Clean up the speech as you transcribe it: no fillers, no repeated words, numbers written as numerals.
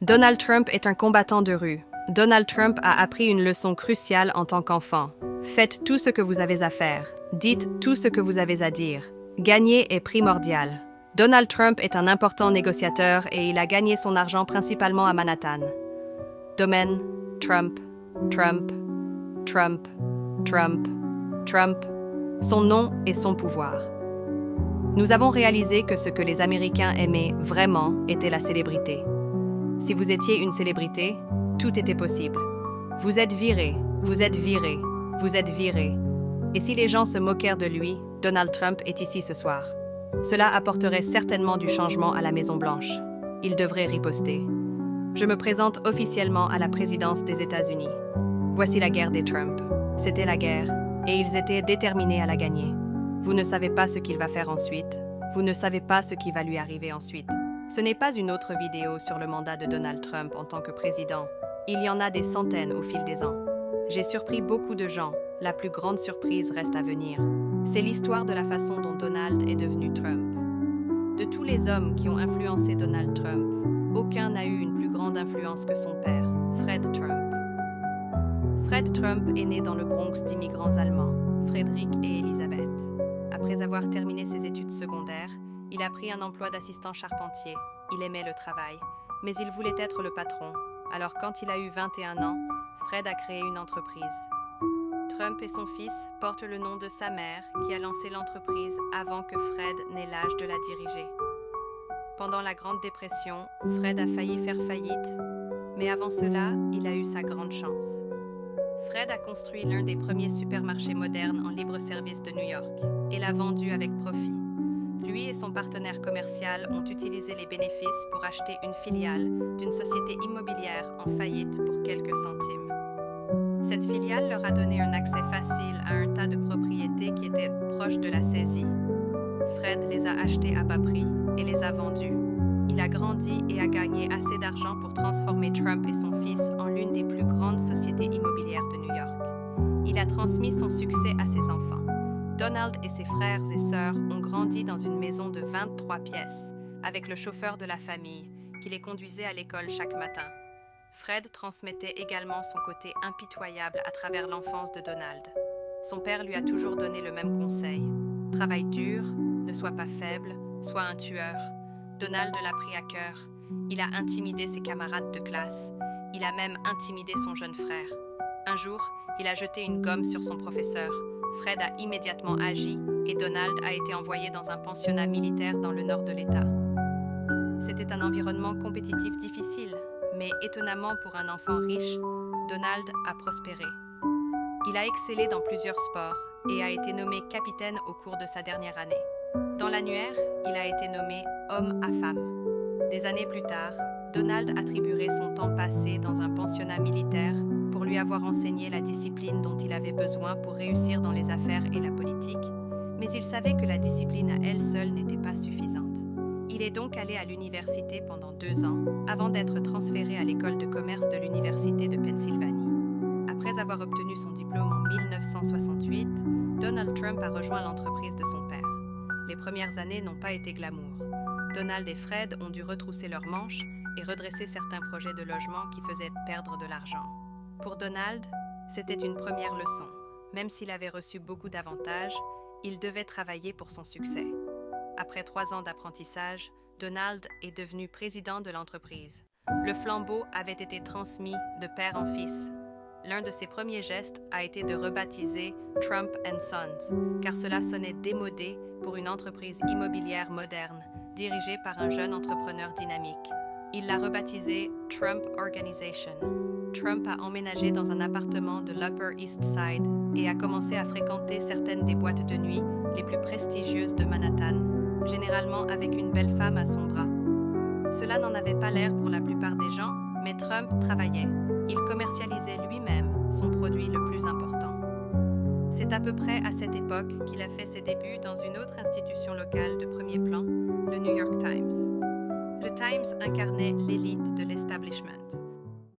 Donald Trump est un combattant de rue. Donald Trump a appris une leçon cruciale en tant qu'enfant. Faites tout ce que vous avez à faire. Dites tout ce que vous avez à dire. Gagner est primordial. Donald Trump est un important négociateur et il a gagné son argent principalement à Manhattan. Domaine, Trump, Trump, Trump, Trump, Trump. Son nom et son pouvoir. Nous avons réalisé que ce que les Américains aimaient vraiment était la célébrité. Si vous étiez une célébrité, tout était possible. Vous êtes viré, vous êtes viré, vous êtes viré. Et si les gens se moquèrent de lui, Donald Trump est ici ce soir. Cela apporterait certainement du changement à la Maison-Blanche. Il devrait riposter. Je me présente officiellement à la présidence des États-Unis. Voici la guerre des Trump. C'était la guerre, et ils étaient déterminés à la gagner. Vous ne savez pas ce qu'il va faire ensuite. Vous ne savez pas ce qui va lui arriver ensuite. Ce n'est pas une autre vidéo sur le mandat de Donald Trump en tant que président. Il y en a des centaines au fil des ans. J'ai surpris beaucoup de gens. La plus grande surprise reste à venir. C'est l'histoire de la façon dont Donald est devenu Trump. De tous les hommes qui ont influencé Donald Trump, aucun n'a eu une plus grande influence que son père, Fred Trump. Fred Trump est né dans le Bronx d'immigrants allemands, Frédéric et Elisabeth. Après avoir terminé ses études secondaires, il a pris un emploi d'assistant charpentier. Il aimait le travail, mais il voulait être le patron. Alors quand il a eu 21 ans, Fred a créé une entreprise. Trump et son fils portent le nom de sa mère qui a lancé l'entreprise avant que Fred n'ait l'âge de la diriger. Pendant la Grande Dépression, Fred a failli faire faillite, mais avant cela, il a eu sa grande chance. Fred a construit l'un des premiers supermarchés modernes en libre-service de New York et l'a vendu avec profit. Lui et son partenaire commercial ont utilisé les bénéfices pour acheter une filiale d'une société immobilière en faillite pour quelques centimes. Cette filiale leur a donné un accès facile à un tas de propriétés qui étaient proches de la saisie. Fred les a achetées à bas prix et les a vendues. Il a grandi et a gagné assez d'argent pour transformer Trump et son fils en l'une des plus grandes sociétés immobilières de New York. Il a transmis son succès à ses enfants. Donald et ses frères et sœurs ont grandi dans une maison de 23 pièces, avec le chauffeur de la famille, qui les conduisait à l'école chaque matin. Fred transmettait également son côté impitoyable à travers l'enfance de Donald. Son père lui a toujours donné le même conseil. Travaille dur, ne sois pas faible, sois un tueur. Donald l'a pris à cœur. Il a intimidé ses camarades de classe. Il a même intimidé son jeune frère. Un jour, il a jeté une gomme sur son professeur. Fred a immédiatement agi et Donald a été envoyé dans un pensionnat militaire dans le nord de l'État. C'était un environnement compétitif difficile, mais étonnamment pour un enfant riche, Donald a prospéré. Il a excellé dans plusieurs sports et a été nommé capitaine au cours de sa dernière année. Dans l'annuaire, il a été nommé homme à femme. Des années plus tard, Donald attribuerait son temps passé dans un pensionnat militaire pour lui avoir enseigné la discipline dont il avait besoin pour réussir dans les affaires et la politique, mais il savait que la discipline à elle seule n'était pas suffisante. Il est donc allé à l'université pendant 2 ans, avant d'être transféré à l'école de commerce de l'Université de Pennsylvanie. Après avoir obtenu son diplôme en 1968, Donald Trump a rejoint l'entreprise de son père. Les premières années n'ont pas été glamour. Donald et Fred ont dû retrousser leurs manches et redresser certains projets de logement qui faisaient perdre de l'argent. Pour Donald, c'était une première leçon. Même s'il avait reçu beaucoup d'avantages, il devait travailler pour son succès. Après 3 ans d'apprentissage, Donald est devenu président de l'entreprise. Le flambeau avait été transmis de père en fils. L'un de ses premiers gestes a été de rebaptiser Trump & Sons, car cela sonnait démodé pour une entreprise immobilière moderne, dirigée par un jeune entrepreneur dynamique. Il l'a rebaptisé Trump Organization. Trump a emménagé dans un appartement de l'Upper East Side et a commencé à fréquenter certaines des boîtes de nuit les plus prestigieuses de Manhattan, généralement avec une belle femme à son bras. Cela n'en avait pas l'air pour la plupart des gens, mais Trump travaillait. Il commercialisait lui-même son produit le plus important. C'est à peu près à cette époque qu'il a fait ses débuts dans une autre institution locale de premier plan, le New York Times. Le Times incarnait l'élite de l'establishment.